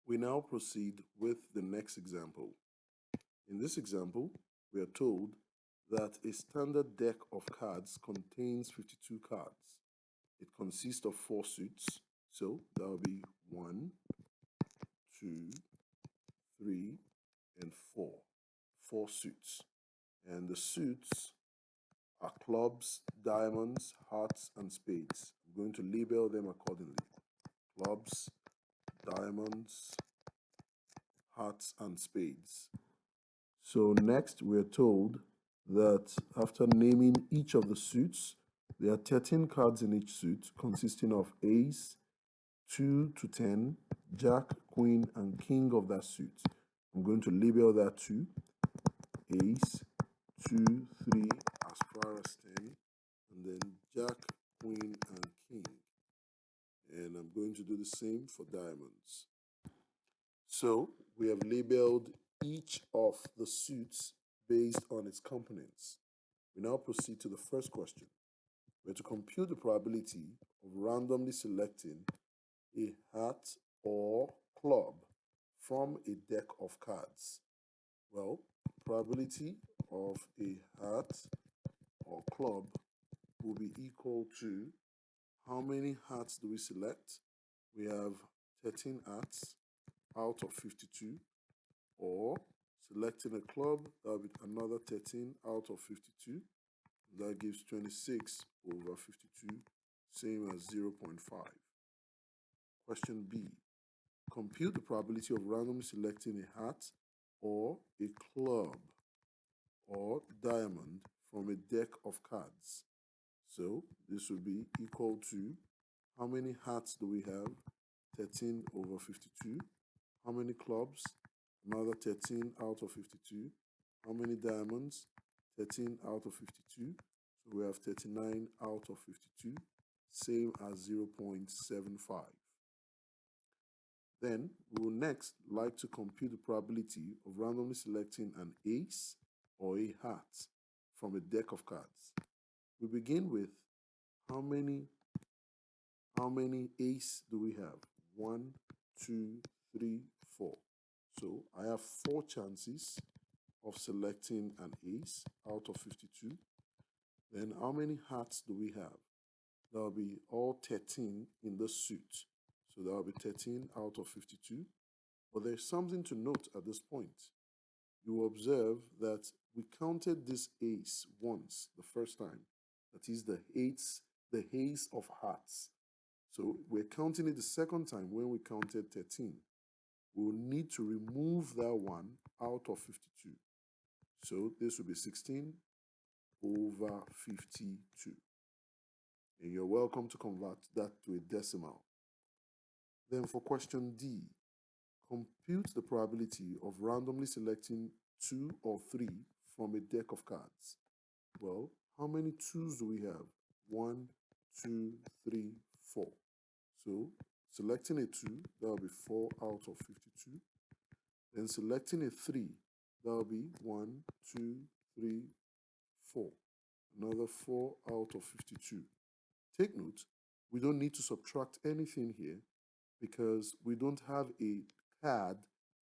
We now proceed with the next example. In this example, we are told that a standard deck of cards contains 52 cards. It consists of 4 suits, so that will be 1, 2, 3, and 4. 4 suits. And the suits are clubs, diamonds, hearts, and spades. I'm going to label them accordingly. Clubs, diamonds, hearts, and spades. So next we're told that after naming each of the suits, there are 13 cards in each suit consisting of ace, 2 to 10, jack, queen, and king of that suit. I'm going to label that 2, ace, 2, 3, as far as 10, and then jack, queen, and king. And I'm going to do the same for diamonds. So we have labeled each of the suits based on its components. We now proceed to the first question. We're to compute the probability of randomly selecting a hat or club from a deck of cards. Well, probability of a hat or club will be equal to how many hats do we select? We have 13 hats out of 52, or selecting a club, that will be another 13 out of 52. That gives 26 over 52, same as 0.5. Question B. Compute the probability of randomly selecting a hat or a club or diamond from a deck of cards. So this will be equal to how many hats do we have? 13 over 52. How many clubs? Another 13 out of 52. How many diamonds? 13 out of 52. So we have 39 out of 52, same as 0.75. Then we will next like to compute the probability of randomly selecting an ace or a hat from a deck of cards. We begin with how many ace do we have? 1, 2, 3, 4. So I have 4 chances of selecting an ace out of 52. Then how many hats do we have? That will be all 13 in the suit. So that will be 13 out of 52. But there's something to note at this point. You will observe that we counted this ace once, the first time. That is the ace of hearts. So we're counting it the second time when we counted 13. We will need to remove that one out of 52. So this will be 16 over 52. And you're welcome to convert that to a decimal. Then for question D, compute the probability of randomly selecting 2 or 3 from a deck of cards. Well, how many 2s do we have? 1, 2, 3, 4. So selecting a 2, that will be 4 out of 52. Then selecting a 3, that will be 1, 2, 3, 4. Another 4 out of 52. Take note, we don't need to subtract anything here because we don't have a card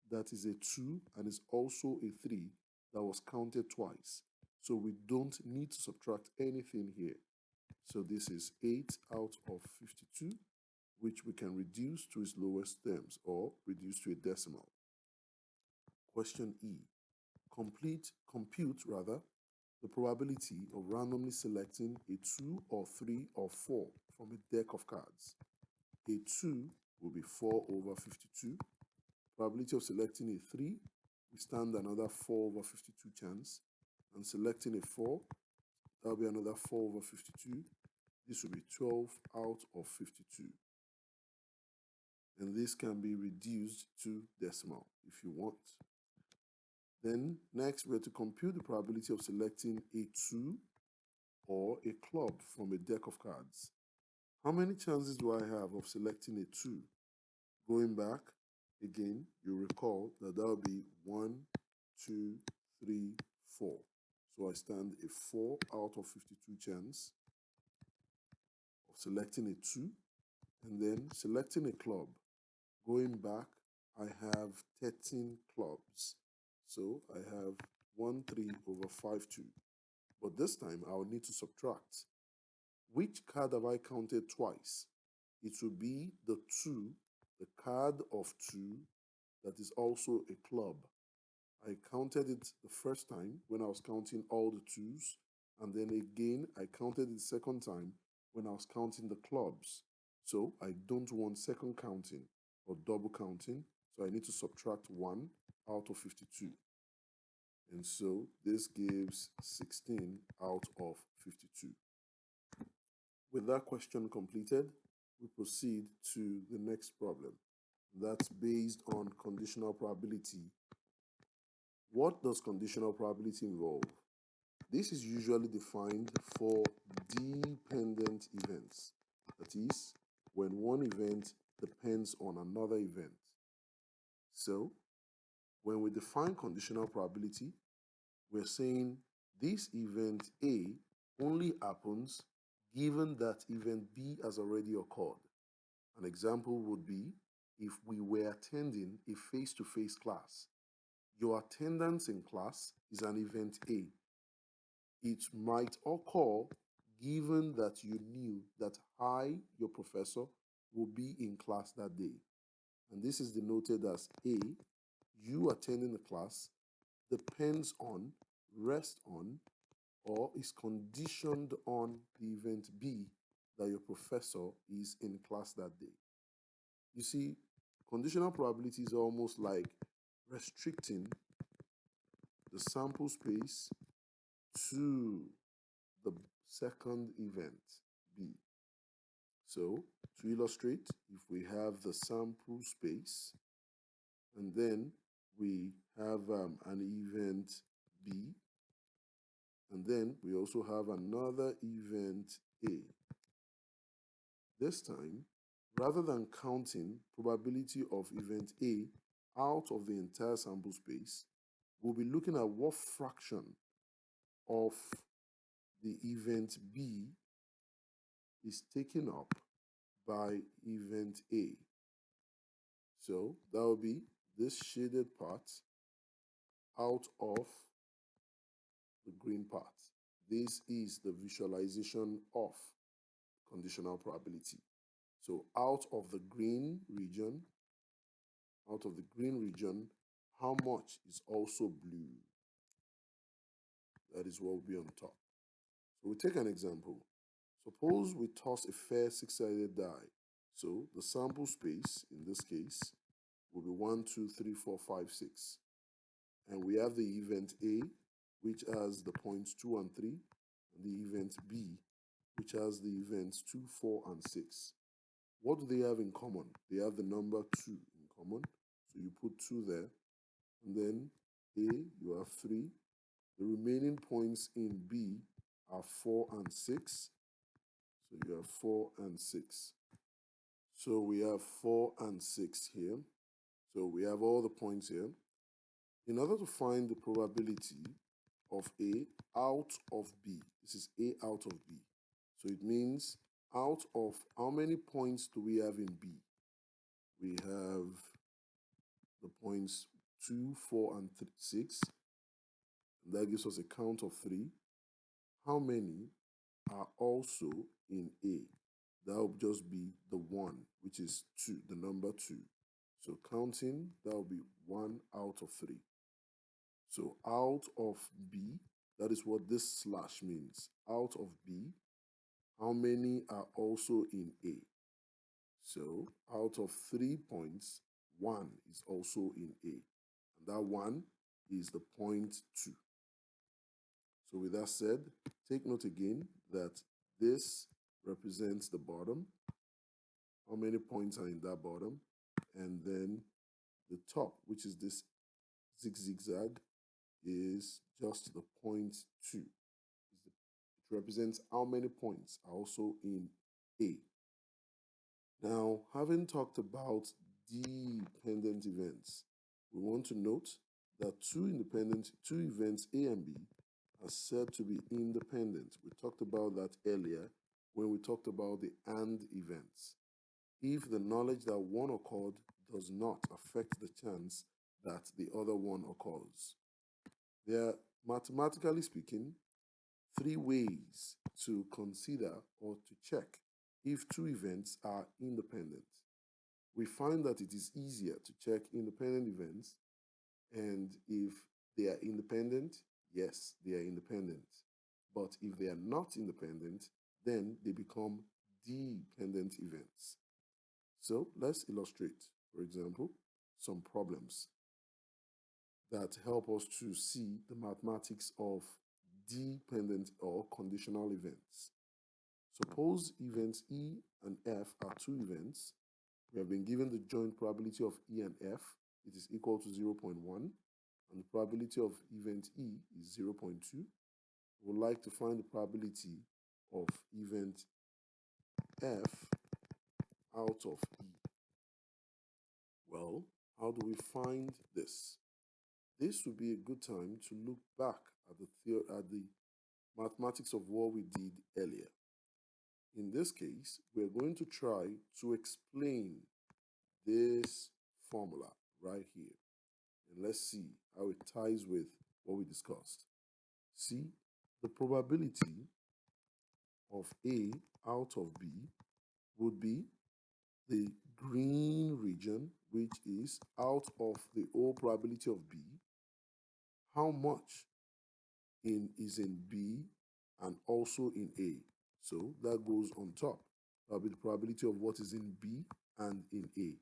that is a 2 and is also a 3 that was counted twice. So we don't need to subtract anything here. So this is 8 out of 52, which we can reduce to its lowest terms or reduce to a decimal. Question E. Compute the probability of randomly selecting a 2 or 3 or 4 from a deck of cards. A 2 will be 4 over 52. Probability of selecting a 3, we stand another 4 over 52 chance. And selecting a 4, that will be another 4 over 52. This will be 12 out of 52. And this can be reduced to decimal if you want. Then next we're to compute the probability of selecting a 2 or a club from a deck of cards. How many chances do I have of selecting a 2? Going back, again, you recall that that will be 1, 2, 3, 4. So I stand a 4 out of 52 chance of selecting a 2, and then selecting a club. Going back, I have 13 clubs. So I have 1, 3 over 5, 2. But this time I'll need to subtract. Which card have I counted twice? It will be the 2, the card of 2 that is also a club. I counted it the first time when I was counting all the 2s, and then again I counted it the second time when I was counting the clubs. So I don't want second counting or double counting, so I need to subtract 1 out of 52. And so this gives 16 out of 52. With that question completed, we proceed to the next problem. That's based on conditional probability. What does conditional probability involve? This is usually defined for dependent events. That is, when one event depends on another event. So, when we define conditional probability, we're saying this event A only happens given that event B has already occurred. An example would be if we were attending a face-to-face class. Your attendance in class is an event A. It might occur given that you knew that I, your professor, will be in class that day. And this is denoted as A, you attending the class, depends on, rests on, or is conditioned on the event B that your professor is in class that day. You see, conditional probability is almost like restricting the sample space to the second event B. So, to illustrate, if we have the sample space and then we have an event B, and then we also have another event A. This time, rather than counting probability of event A out of the entire sample space, we'll be looking at what fraction of the event B is taken up by event A. So that will be this shaded part out of the green part. This is the visualization of conditional probability. So out of the green region, how much is also blue? That is what will be on top. So we take an example. Suppose we toss a fair six-sided die. So the sample space, in this case, will be 1, 2, 3, 4, 5, 6. And we have the event A, which has the points 2 and 3, and the event B, which has the events 2, 4, and 6. What do they have in common? They have the number 2 in common. So you put 2 there. And then A, you have 3. The remaining points in B are 4 and 6. So you have 4 and 6. So we have 4 and 6 here. So we have all the points here. In order to find the probability of A out of B, this is A out of B. So it means out of how many points do we have in B? We have the points 2, 4, and 6. And that gives us a count of 3. How many are also in A? That will just be the 1, which is 2, the number 2. So counting, that will be 1 out of 3. So out of B, that is what this slash means. Out of B, how many are also in A? So out of 3 points, 1 is also in A. And that 1 is the point 2. So with that said, take note again that this represents the bottom. How many points are in that bottom? And then the top, which is this zigzag, is just the point 2. It represents how many points are also in A. Now, having talked about dependent events, we want to note that two events A and B are said to be independent. We talked about that earlier when we talked about the AND events. If the knowledge that one occurred does not affect the chance that the other one occurs. There are, mathematically speaking, three ways to consider or to check if two events are independent. We find that it is easier to check independent events, and if they are independent, yes, they are independent. But if they are not independent, then they become dependent events. So let's illustrate, for example, some problems that help us to see the mathematics of dependent or conditional events. Suppose events E and F are two events. We have been given the joint probability of E and F. It is equal to 0.1, and the probability of event E is 0.2. We would like to find the probability of event F out of E. Well, how do we find this? This would be a good time to look back at the mathematics of what we did earlier. In this case, we're going to try to explain this formula right here. And let's see how it ties with what we discussed. See, the probability of A out of B would be the green region, which is out of the whole probability of B. How much is in B and also in A? So that goes on top. That'll be the probability of what is in B and in A.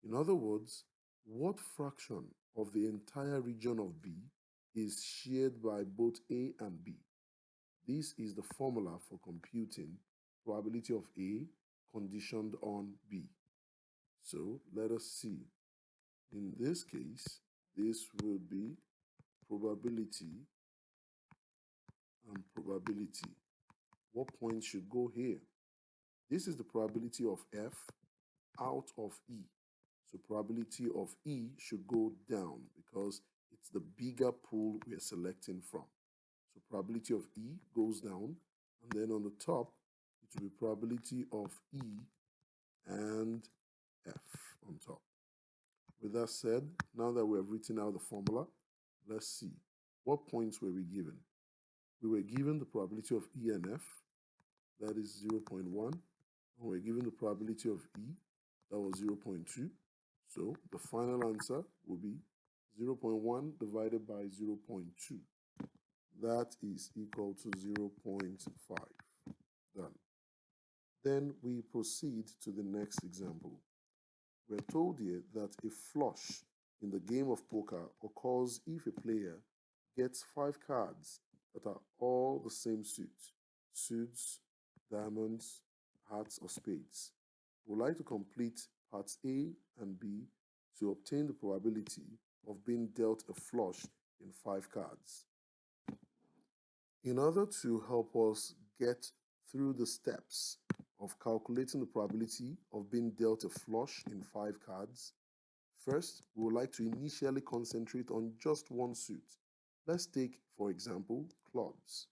In other words, what fraction of the entire region of B is shared by both A and B? This is the formula for computing probability of A conditioned on B. So let us see. In this case, this will be probability and probability. What point should go here? This is the probability of F out of E. So probability of E should go down because it's the bigger pool we are selecting from. So probability of E goes down, and then on the top, it will be probability of E and F on top. With that said, now that we have written out the formula, let's see. What points were we given? We were given the probability of E and F, that is 0.1, and we're given the probability of E, that was 0.2. So the final answer will be 0.1 divided by 0.2. That is equal to 0.5. Done. Then we proceed to the next example. We're told here that a flush in the game of poker occurs if a player gets 5 cards that are all the same suits, diamonds, hearts, or spades. We'd like to complete parts A and B to obtain the probability of being dealt a flush in 5 cards. In order to help us get through the steps of calculating the probability of being dealt a flush in 5 cards, first, we would like to initially concentrate on just one suit. Let's take, for example, clubs.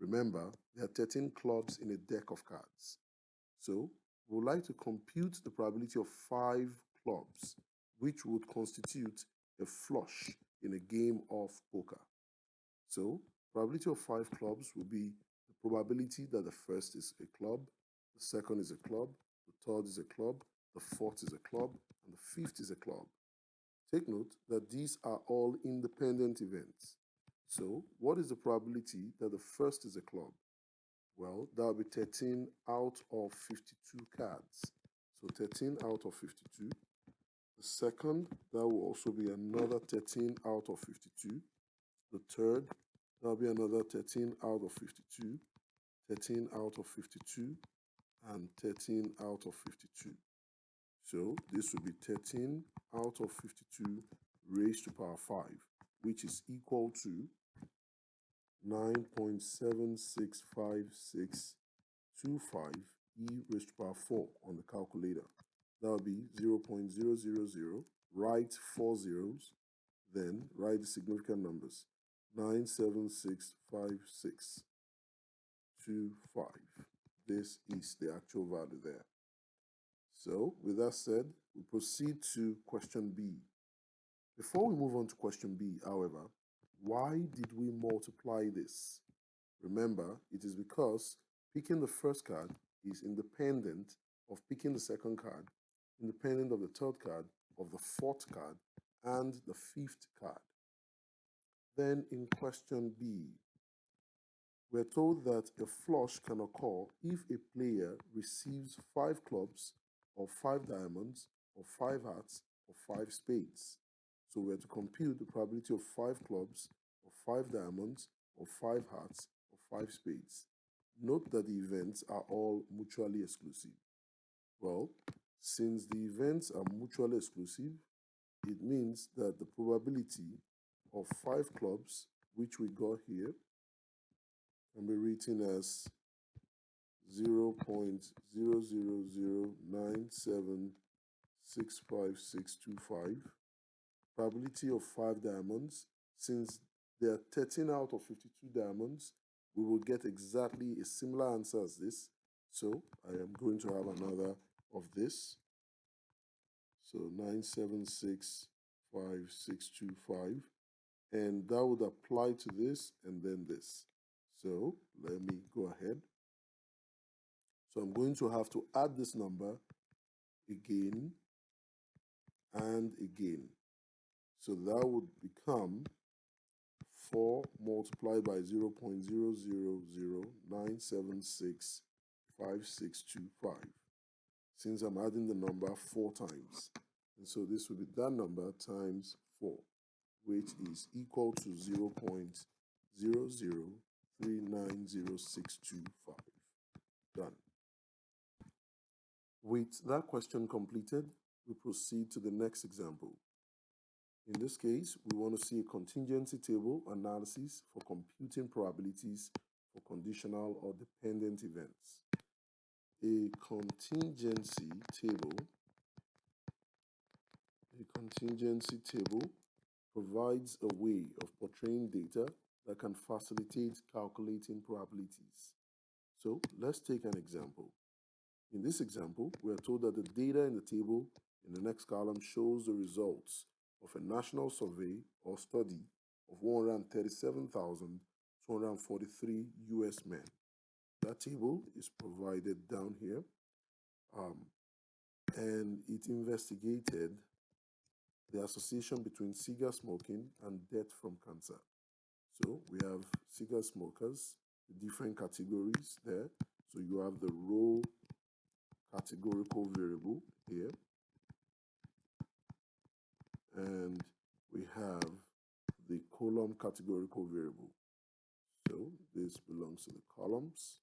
Remember, there are 13 clubs in a deck of cards. So, we would like to compute the probability of 5 clubs, which would constitute a flush in a game of poker. So, probability of 5 clubs will be the probability that the first is a club, the second is a club, the third is a club, the fourth is a club, and the fifth is a club. Take note that these are all independent events. So, what is the probability that the first is a club? Well, that will be 13 out of 52 cards. So 13 out of 52. The second, that will also be another 13 out of 52. The third, that will be another 13 out of 52, 13 out of 52, and 13 out of 52. So this will be 13 out of 52 raised to power 5, which is equal to 9.765625 e raised to power 4 on the calculator. That will be 0.000, write 4 zeros, then write the significant numbers. 9765625. This is the actual value there. So, with that said, we proceed to question B. Before we move on to question B, however, why did we multiply this? Remember, it is because picking the first card is independent of picking the second card, independent of the third card, of the fourth card, and the fifth card. Then in question B, we're told that a flush can occur if a player receives 5 clubs, or 5 diamonds, or 5 hearts, or 5 spades. So we're to compute the probability of 5 clubs, or 5 diamonds, or 5 hearts, or 5 spades. Note that the events are all mutually exclusive. Well, since the events are mutually exclusive, it means that the probability of 5 clubs, which we got here, can be written as 0.0009765,625. Probability of 5 diamonds, since there are 13 out of 52 diamonds, we will get exactly a similar answer as this. So I am going to have another of this. So 9765625, and that would apply to this and then this. So let me go ahead. So I'm going to have to add this number again and again. So that would become 4 multiplied by 0.0009765,625, since I'm adding the number 4 times. And so this will be that number times 4, which is equal to 0.00390,625. Done. With that question completed, we proceed to the next example. In this case, we want to see a contingency table analysis for computing probabilities for conditional or dependent events. A contingency table provides a way of portraying data that can facilitate calculating probabilities. So let's take an example. In this example, we are told that the data in the table in the next column shows the results of a national survey or study of 137,243 US men. That table is provided down here, and it investigated the association between cigar smoking and death from cancer. So we have cigar smokers, the different categories there. So you have the row categorical variable here, and we have the column categorical variable. So this belongs to the columns.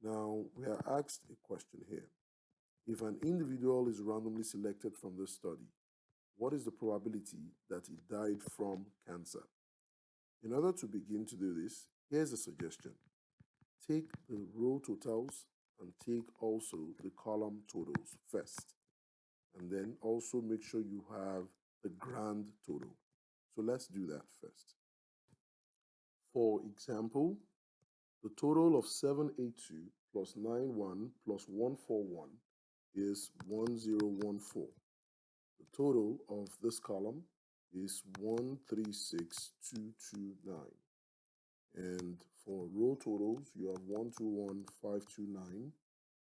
Now we are asked a question here. If an individual is randomly selected from this study, what is the probability that he died from cancer? In order to begin to do this, here's a suggestion. Take the row totals and take also the column totals first. And then also make sure you have the grand total. So let's do that first. For example, the total of 782 plus 91 plus 141 is 1014. The total of this column is 136229. And for row totals, you have 121529.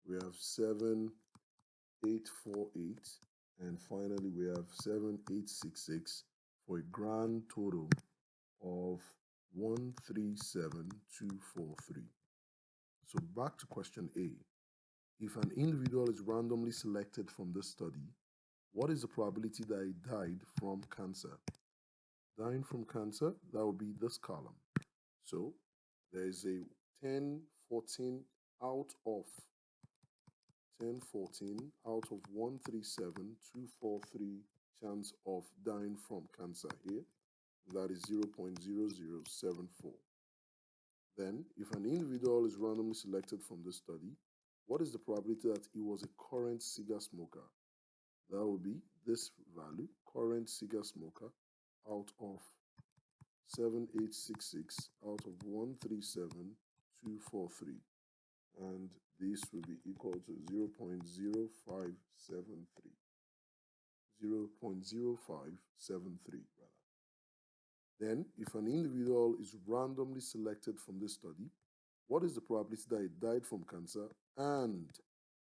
We have 7848. And finally, we have 7866 for a grand total of 137243. So back to question A. If an individual is randomly selected from this study, what is the probability that he died from cancer? Dying from cancer, that would be this column. So there is a 1014 out of 137,243 chance of dying from cancer here. That is 0.0074. Then, if an individual is randomly selected from this study, what is the probability that he was a current cigar smoker? That would be this value, current cigar smoker, out of 7866 out of 137243. and this will be equal to 0.0573. 0.0573 rather. Then, if an individual is randomly selected from this study, what is the probability that he died from cancer and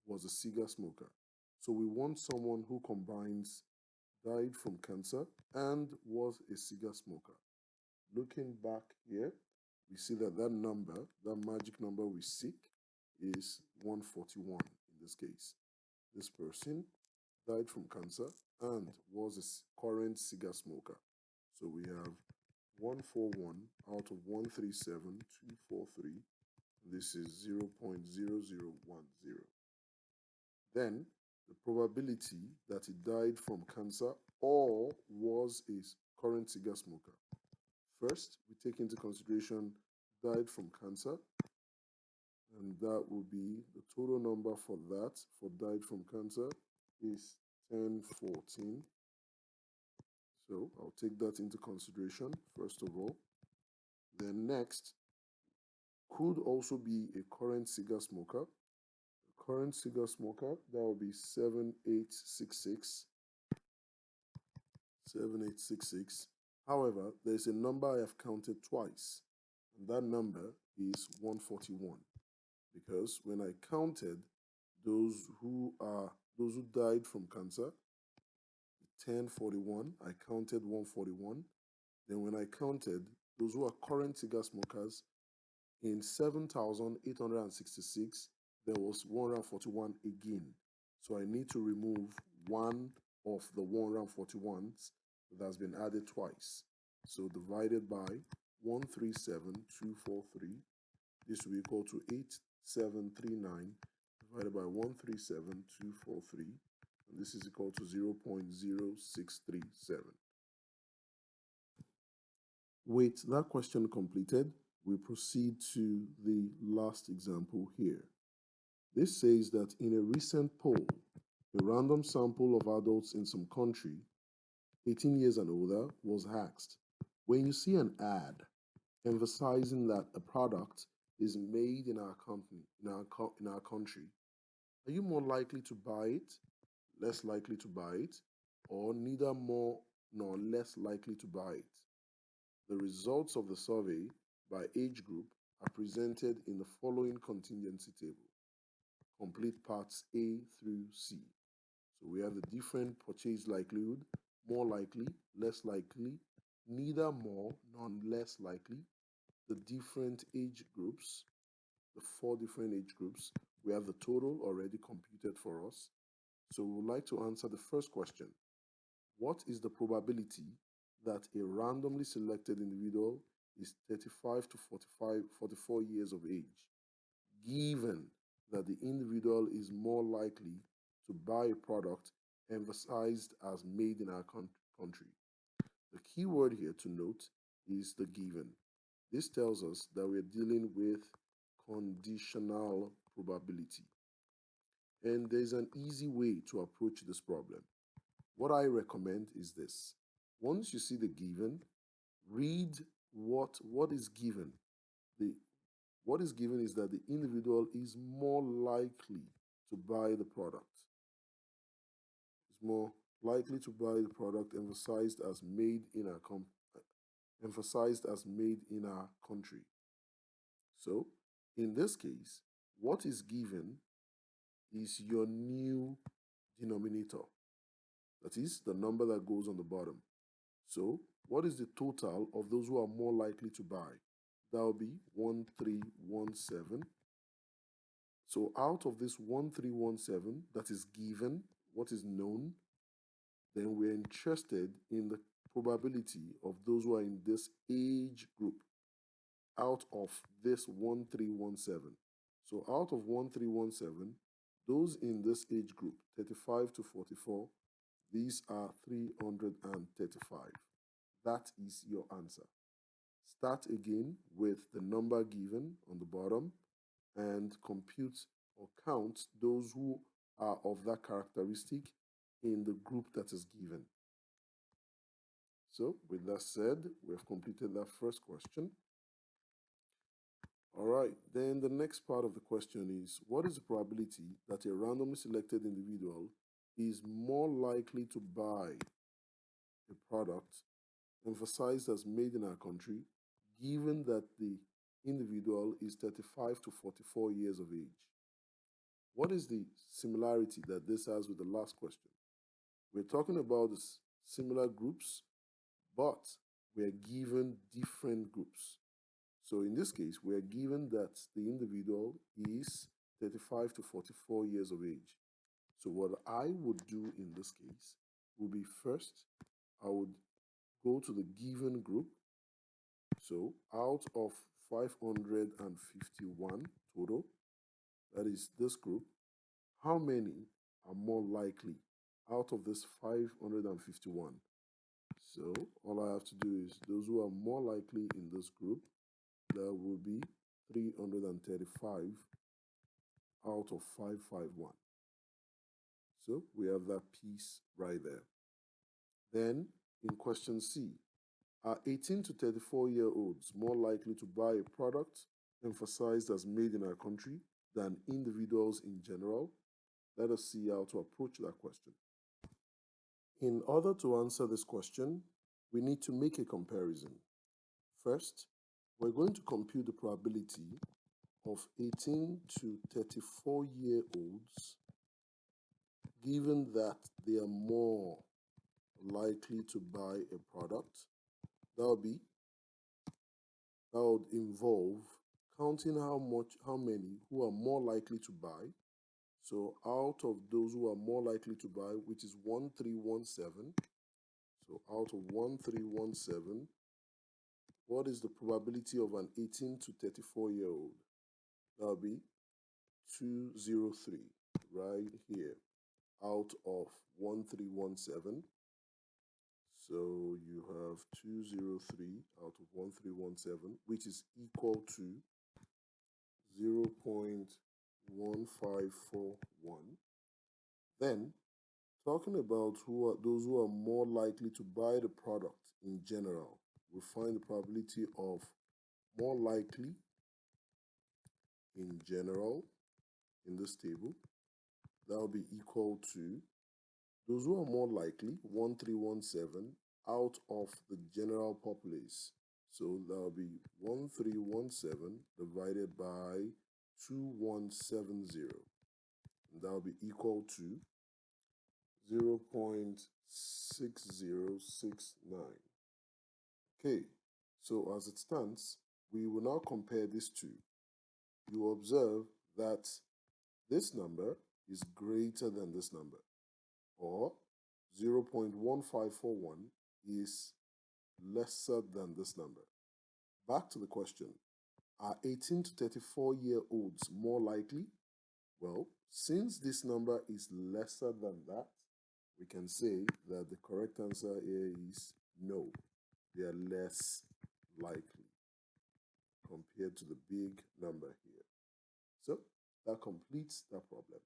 was a cigar smoker? So we want someone who combines died from cancer and was a cigar smoker. Looking back here, we see that that number, that magic number we seek, is 141 in this case. This person died from cancer and was a current cigar smoker. So we have 141 out of 137,243. This is 0.0010. Then the probability that he died from cancer or was a current cigar smoker. First, we take into consideration died from cancer, and that will be the total number for that for died from cancer is 1014. So I'll take that into consideration first of all. Then next, could also be a current cigar smoker. A current cigar smoker, that will be 7866. 7866. However, there's a number I have counted twice, and that number is 141. Because when I counted those who died from cancer, 1041, I counted 141. Then when I counted those who are current cigar smokers, in 7,866, there was 141 again. So I need to remove one of the 141s that has been added twice. So divided by 137,243, this will be equal to 8739 divided by 137,243, and this is equal to 0.0637. With that question completed, we proceed to the last example here. This says that in a recent poll, a random sample of adults in some country, 18 years and older, was asked, when you see an ad emphasizing that a product is made in our company, in our country, are you more likely to buy it, less likely to buy it, or neither more nor less likely to buy it? The results of the survey by age group are presented in the following contingency table. Complete parts A through C. So we have the different purchase likelihood, more likely, less likely, neither more nor less likely, the different age groups, the 4 different age groups. We have the total already computed for us. So we would like to answer the first question. What is the probability that a randomly selected individual is 35 to 44 years of age, given that the individual is more likely to buy a product emphasized as made in our country? The key word here to note is the given. This tells us that we're dealing with conditional probability. And there's an easy way to approach this problem. What I recommend is this. Once you see the given, read what is given. What is given is that the individual is more likely to buy the product. Is more likely to buy the product emphasized as made in our country. So, in this case, what is given is your new denominator. That is the number that goes on the bottom. So, what is the total of those who are more likely to buy? That will be 1317. So, out of this 1317 that is given, what is known, then we're interested in the probability of those who are in this age group out of this 1317. So, out of 1317, those in this age group, 35 to 44, these are 335. That is your answer. Start again with the number given on the bottom and compute or count those who are of that characteristic in the group that is given. So, with that said, we have completed that first question. All right, then the next part of the question is, what is the probability that a randomly selected individual is more likely to buy a product emphasized as made in our country, given that the individual is 35 to 44 years of age? What is the similarity that this has with the last question? We're talking about similar groups, but we're given different groups. So in this case, we're given that the individual is 35 to 44 years of age. So what I would do in this case would be, first, I would go to the given group. So out of 551 total, that is this group, how many are more likely out of this 551? So all I have to do is, those who are more likely in this group, that will be 335 out of 551. So we have that piece right there. Then in question C, are 18 to 34-year-olds more likely to buy a product emphasized as made in our country than individuals in general? Let us see how to approach that question. In order to answer this question, we need to make a comparison. First, we're going to compute the probability of 18 to 34-year-olds, given that they are more likely to buy a product. That would involve counting how many who are more likely to buy. So out of those who are more likely to buy, which is 1317, so out of 1317, what is the probability of an 18 to 34-year-old? That would be 203 right here out of 1317. So you have 203 out of 1317, which is equal to 0.1541. Then, talking about those who are more likely to buy the product in general, we find the probability of more likely in general in this table. That will be equal to those who are more likely, 1317, out of the general populace. So that will be 1317 divided by 2170. And that will be equal to 0.6069. Okay, so as it stands, we will now compare these two. You observe that this number is greater than this number, or 0.1541 is lesser than this number. Back to the question, are 18 to 34-year-olds more likely? Well, since this number is lesser than that, we can say that the correct answer here is no. They are less likely compared to the big number here. So that completes that problem.